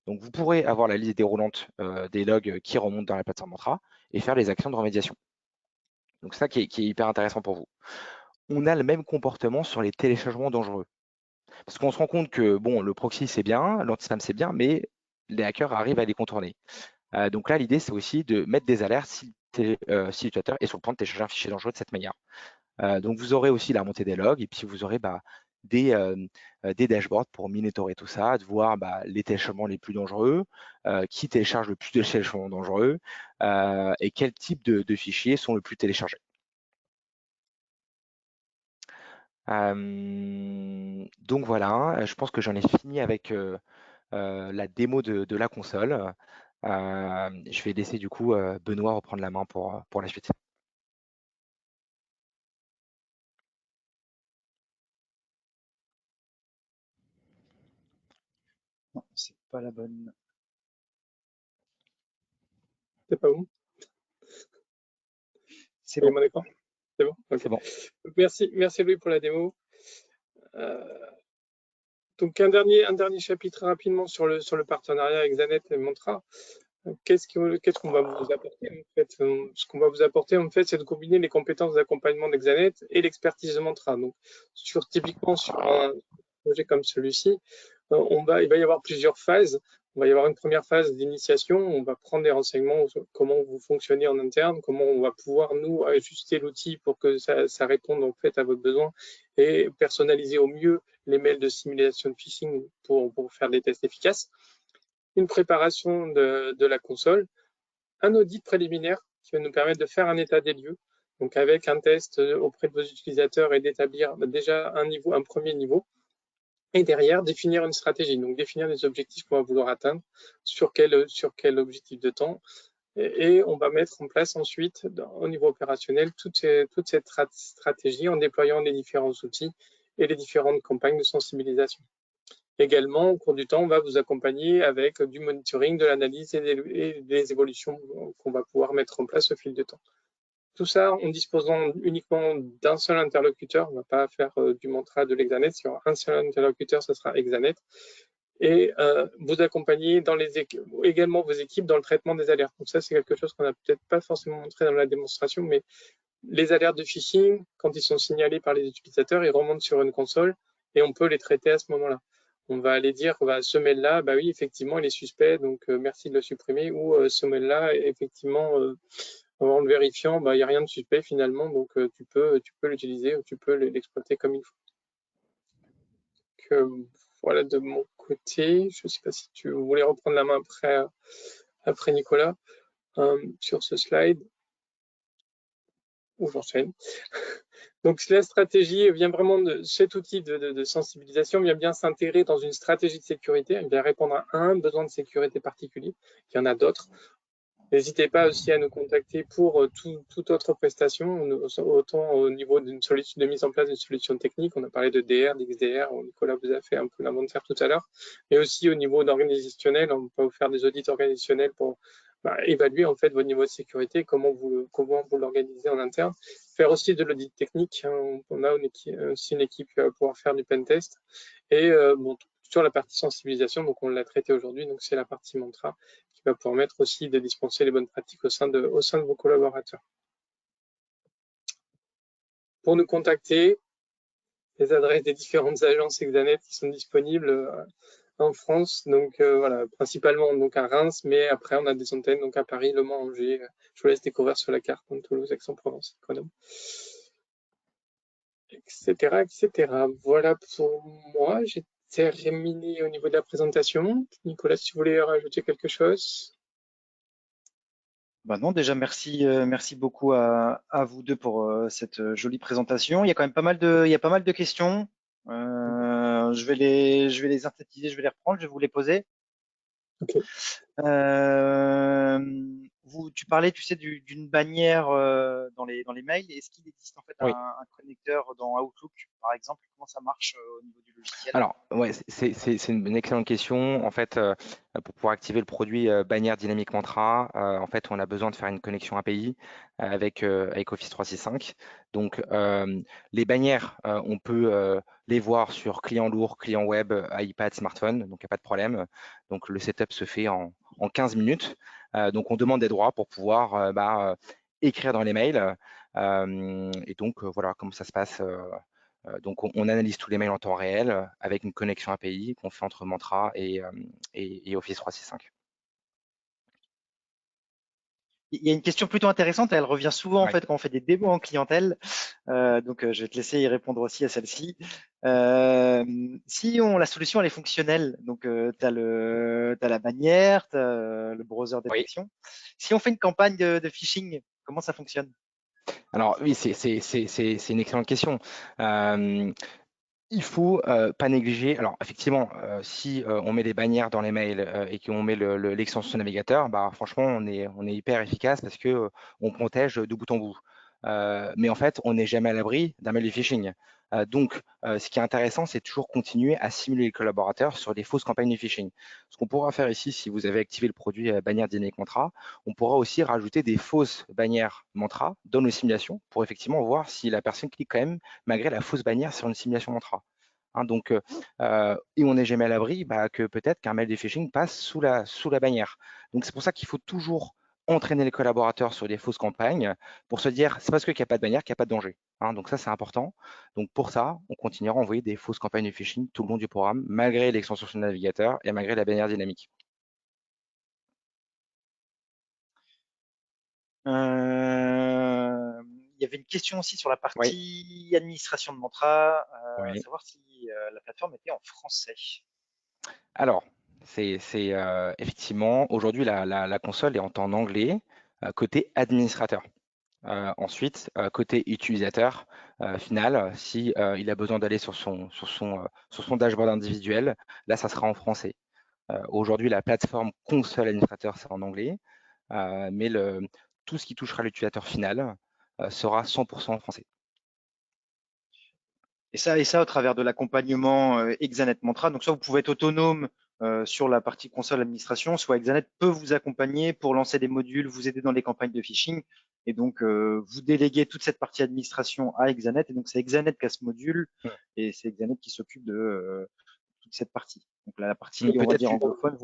Donc, vous pourrez avoir la liste déroulante des logs qui remontent dans la plateforme Mantra et faire les actions de remédiation. Donc, ça qui est hyper intéressant pour vous. On a le même comportement sur les téléchargements dangereux. Parce qu'on se rend compte que bon, le proxy c'est bien, l'anti-spam c'est bien, mais les hackers arrivent à les contourner. Donc là, l'idée c'est aussi de mettre des alertes si l'utilisateur est sur le point de télécharger un fichier dangereux de cette manière. Donc vous aurez aussi la montée des logs et puis vous aurez des dashboards pour monitorer tout ça, de voir les téléchargements les plus dangereux, qui télécharge le plus de téléchargements dangereux et quel type de fichiers sont le plus téléchargés. Donc voilà, je pense que j'en ai fini avec la démo de la console. Je vais laisser du coup Benoît reprendre la main pour la suite. Non, c'est pas la bonne. C'est pas où? C'est Vous bon. voyez mon écran? C'est bon? Okay. C'est bon. Merci Louis pour la démo. Donc un dernier chapitre rapidement sur le partenariat avec Zanet et Mantra. Qu'est-ce qu'on va vous apporter en fait? Ce qu'on va vous apporter en fait, c'est de combiner les compétences d'accompagnement d'Exanet et l'expertise de Mantra. Donc typiquement sur un projet comme celui-ci, il va y avoir plusieurs phases. On va y avoir une première phase d'initiation. On va prendre des renseignements sur comment vous fonctionnez en interne, comment on va pouvoir nous ajuster l'outil pour que ça réponde en fait à votre besoin et personnaliser au mieux les mails de simulation de phishing pour faire des tests efficaces. Une préparation de la console, un audit préliminaire qui va nous permettre de faire un état des lieux, donc avec un test auprès de vos utilisateurs et d'établir déjà un premier niveau. Et derrière, définir une stratégie, donc définir des objectifs qu'on va vouloir atteindre, sur quel objectif de temps. Et on va mettre en place ensuite, au niveau opérationnel, toute cette stratégie en déployant les différents outils et les différentes campagnes de sensibilisation. Également, au cours du temps, on va vous accompagner avec du monitoring, de l'analyse et des évolutions qu'on va pouvoir mettre en place au fil du temps. Tout ça en disposant uniquement d'un seul interlocuteur. On ne va pas faire du mantra de l'Exanet. S'il y aura un seul interlocuteur, ce sera Exanet. Et vous accompagner également vos équipes dans le traitement des alertes. Donc ça, c'est quelque chose qu'on n'a peut-être pas forcément montré dans la démonstration, mais les alertes de phishing, quand ils sont signalés par les utilisateurs, ils remontent sur une console et on peut les traiter à ce moment-là. On va aller dire, ce mail-là, oui, effectivement, il est suspect, donc merci de le supprimer, ou ce mail-là, effectivement, en le vérifiant, il n'y a rien de suspect finalement, donc tu peux l'utiliser ou tu peux l'exploiter comme il faut. Donc, voilà de mon côté. Je ne sais pas si tu voulais reprendre la main après Nicolas sur ce slide. Ou j'enchaîne. Donc la stratégie vient vraiment de cet outil de sensibilisation vient bien s'intégrer dans une stratégie de sécurité. Il vient répondre à un besoin de sécurité particulier. Il y en a d'autres. N'hésitez pas aussi à nous contacter pour toute autre prestation, autant au niveau d'une solution de mise en place d'une solution technique. On a parlé de DR, d'XDR, Nicolas vous a fait un peu l'inventaire tout à l'heure, mais aussi au niveau organisationnel, on peut vous faire des audits organisationnels pour évaluer en fait votre niveau de sécurité, comment vous l'organisez en interne. Faire aussi de l'audit technique, hein. On a aussi une équipe qui va pouvoir faire du pen test. Et bon, sur la partie sensibilisation, donc on l'a traité aujourd'hui, donc c'est la partie mantra qui va permettre aussi de dispenser les bonnes pratiques au sein de vos collaborateurs. Pour nous contacter, les adresses des différentes agences Exanet qui sont disponibles en France, donc voilà, principalement donc à Reims, mais après on a des antennes donc à Paris, Le Mans, Angers. Je vous laisse découvrir sur la carte, donc Toulouse, Aix-en-Provence, Grenoble, etc., etc. Voilà pour moi, j'ai terminé au niveau de la présentation. Nicolas, si vous voulez rajouter quelque chose. Bah non, déjà merci, merci beaucoup à vous deux pour cette jolie présentation. Il y a quand même pas mal de questions. Je vais les synthétiser, je vais les reprendre, je vais vous les poser. Ok. Tu parlais, tu sais, d'une bannière dans les mails. Est-ce qu'il existe en fait Oui. un connecteur dans Outlook, par exemple? Comment ça marche au niveau du logiciel? Alors, ouais, c'est une excellente question. En fait, pour pouvoir activer le produit bannière dynamique Mantra, en fait, on a besoin de faire une connexion API avec Office 365. Donc, les bannières, on peut les voir sur client lourd, client web, iPad, smartphone, donc il n'y a pas de problème. Donc, le setup se fait en 15 minutes. Donc, on demande des droits pour pouvoir écrire dans les mails. Et donc, voilà comment ça se passe. Donc, on analyse tous les mails en temps réel avec une connexion API qu'on fait entre Mantra et Office 365. Il y a une question plutôt intéressante, elle revient souvent en Ouais. fait quand on fait des démos en clientèle. Donc, je vais te laisser y répondre aussi à celle-ci. Si la solution elle est fonctionnelle, donc tu as la bannière, tu as le browser Oui. détection. Si on fait une campagne de phishing, comment ça fonctionne? Alors oui, c'est une excellente question. Il faut pas négliger. Alors effectivement, si on met des bannières dans les mails et qu'on met l'extension navigateur, bah franchement, on est hyper efficace parce que on protège de bout en bout. Mais en fait, on n'est jamais à l'abri d'un mail de phishing. Donc, ce qui est intéressant, c'est toujours continuer à simuler les collaborateurs sur des fausses campagnes de phishing. Ce qu'on pourra faire ici, si vous avez activé le produit bannière dynamique Mantra, on pourra aussi rajouter des fausses bannières Mantra dans nos simulations pour effectivement voir si la personne clique quand même malgré la fausse bannière sur une simulation Mantra. Hein, donc, et on n'est jamais à l'abri que peut-être qu'un mail de phishing passe sous la bannière. Donc, c'est pour ça qu'il faut toujours entraîner les collaborateurs sur des fausses campagnes pour se dire, c'est parce qu'il n'y a pas de bannière qu'il n'y a pas de danger. Hein, donc ça, c'est important. Donc pour ça, on continuera à envoyer des fausses campagnes de phishing tout le long du programme, malgré l'extension sur le navigateur et malgré la bannière dynamique. Il y avait une question aussi sur la Oui. partie administration de Mantra, Oui. savoir si la plateforme était en français. Alors, c'est effectivement, aujourd'hui, la console est en anglais, côté administrateur. Ensuite, côté utilisateur final, si il a besoin d'aller sur son dashboard individuel, là, ça sera en français. Aujourd'hui, la plateforme console administrateur, c'est en anglais, mais tout ce qui touchera l'utilisateur final sera 100% en français. Et ça au travers de l'accompagnement Exanet Mantra. Donc, soit vous pouvez être autonome sur la partie console administration, soit Exanet peut vous accompagner pour lancer des modules, vous aider dans les campagnes de phishing. Et donc, vous déléguez toute cette partie administration à Exanet. Et donc, c'est Exanet qui a ce module et c'est Exanet qui s'occupe de toute cette partie. Donc, là, la partie, on va dire anglophone,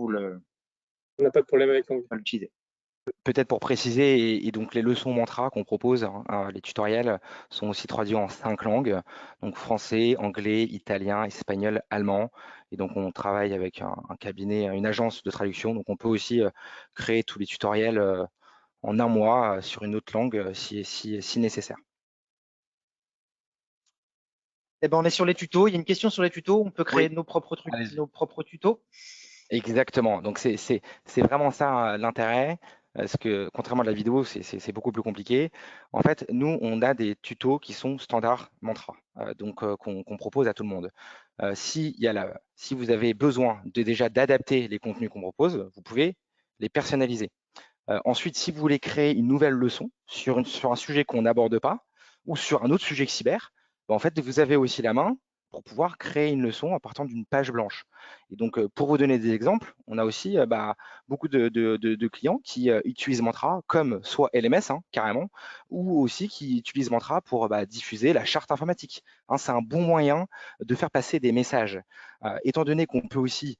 On n'a pas de problème avec l'anglais. l'utilisez. Peut-être pour préciser, et donc les leçons mantra qu'on propose, hein, les tutoriels sont aussi traduits en 5 langues, donc français, anglais, italien, espagnol, allemand. Et donc on travaille avec un cabinet, une agence de traduction. Donc on peut aussi créer tous les tutoriels en un mois sur une autre langue si nécessaire. Eh ben, on est sur les tutos. Il y a une question sur les tutos. On peut créer Oui. nos propres trucs, nos propres tutos. Exactement. Donc c'est vraiment ça l'intérêt. Parce que contrairement à la vidéo, c'est beaucoup plus compliqué. En fait, nous, on a des tutos qui sont standards mantra, donc qu'on propose à tout le monde. Si vous avez besoin déjà d'adapter les contenus qu'on propose, vous pouvez les personnaliser. Ensuite, si vous voulez créer une nouvelle leçon sur un sujet qu'on n'aborde pas ou sur un autre sujet cyber, en fait, vous avez aussi la main pour pouvoir créer une leçon en partant d'une page blanche. Et donc, pour vous donner des exemples, on a aussi beaucoup de clients qui utilisent Mantra comme soit LMS, carrément, ou aussi qui utilisent Mantra pour diffuser la charte informatique. C'est un bon moyen de faire passer des messages. Étant donné qu'on peut aussi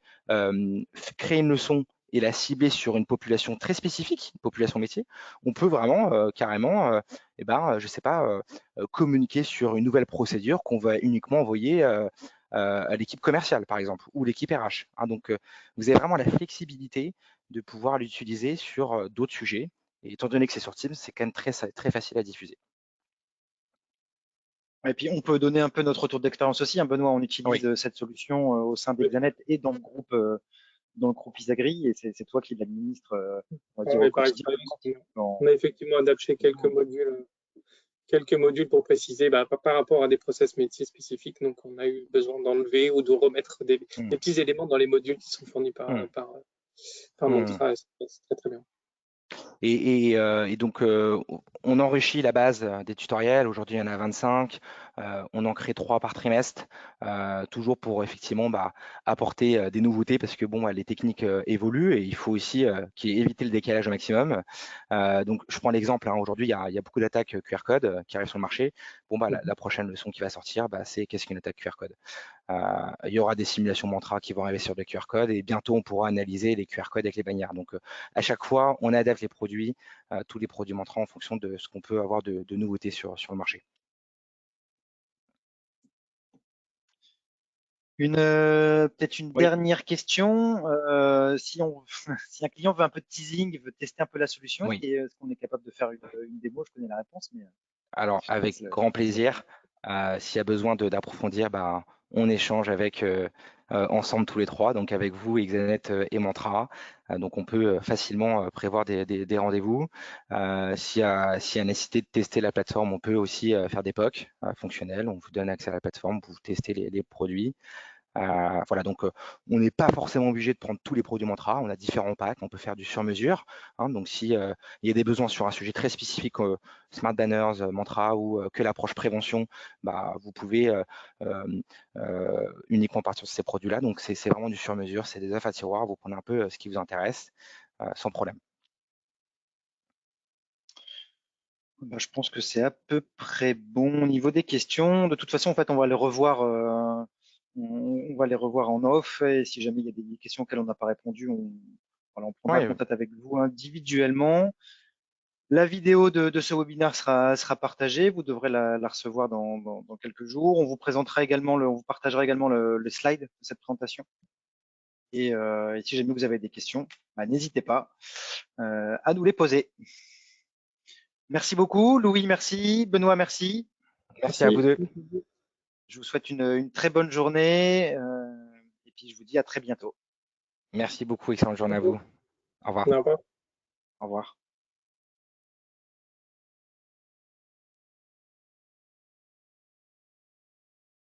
créer une leçon et la cibler sur une population très spécifique, une population métier, on peut vraiment carrément, je sais pas, communiquer sur une nouvelle procédure qu'on va uniquement envoyer à l'équipe commerciale, par exemple, ou l'équipe RH. Donc, vous avez vraiment la flexibilité de pouvoir l'utiliser sur d'autres sujets. Et étant donné que c'est sur Teams, c'est quand même très facile à diffuser. Et puis, on peut donner un peu notre retour d'expérience aussi. Benoît, on utilise Oui. cette solution au sein d'Exanet et dans le groupe Isagri, et c'est toi qui l'administre, on va dire, au Par quotidien. expérience, on a effectivement adapté quelques modules pour préciser par rapport à des process métiers spécifiques. Donc, on a eu besoin d'enlever ou de remettre des petits éléments dans les modules qui sont fournis par Mantra. C'est très bien. Et donc, on enrichit la base des tutoriels. Aujourd'hui, il y en a 25. On en crée 3 par trimestre, toujours pour effectivement apporter des nouveautés parce que les techniques évoluent et il faut aussi éviter le décalage au maximum. Donc, je prends l'exemple. Aujourd'hui, il y a beaucoup d'attaques QR code qui arrivent sur le marché. La prochaine leçon qui va sortir, c'est qu'est-ce qu'une attaque QR code. Il y aura des simulations Mantra qui vont arriver sur des QR codes et bientôt on pourra analyser les QR codes avec les bannières. Donc à chaque fois, on adapte les produits, tous les produits Mantra en fonction de ce qu'on peut avoir de nouveautés sur le marché. Peut-être une dernière question. Si un client veut un peu de teasing, veut tester un peu la solution, est-ce qu'on est capable de faire une démo? Je connais la réponse, mais alors avec grand plaisir. S'il y a besoin d'approfondir, on échange ensemble tous les trois, donc avec vous, Exanet et Mantra. Donc on peut facilement prévoir des rendez-vous. S'il y a nécessité de tester la plateforme, on peut aussi faire des POC fonctionnels. On vous donne accès à la plateforme, vous testez les produits. Donc on n'est pas forcément obligé de prendre tous les produits Mantra, on a différents packs, on peut faire du sur-mesure. Donc si il y a des besoins sur un sujet très spécifique, Smart Banners, Mantra ou que l'approche prévention, vous pouvez uniquement partir sur ces produits-là. Donc c'est vraiment du sur-mesure, c'est des œufs à tiroir, vous prenez un peu ce qui vous intéresse sans problème. Je pense que c'est à peu près bon au niveau des questions. De toute façon, en fait, on va les revoir. On va les revoir en off, et si jamais il y a des questions auxquelles on n'a pas répondu, on prendra contact avec vous individuellement. La vidéo de ce webinaire sera partagée. Vous devrez la recevoir dans quelques jours. On vous présentera également on vous partagera également le slide de cette présentation. Et si jamais vous avez des questions, n'hésitez pas à nous les poser. Merci beaucoup. Louis, merci. Benoît, merci. Merci à vous deux. Je vous souhaite une très bonne journée et puis je vous dis à très bientôt. Merci beaucoup, excellente journée à vous. Au revoir. Au revoir. Au revoir.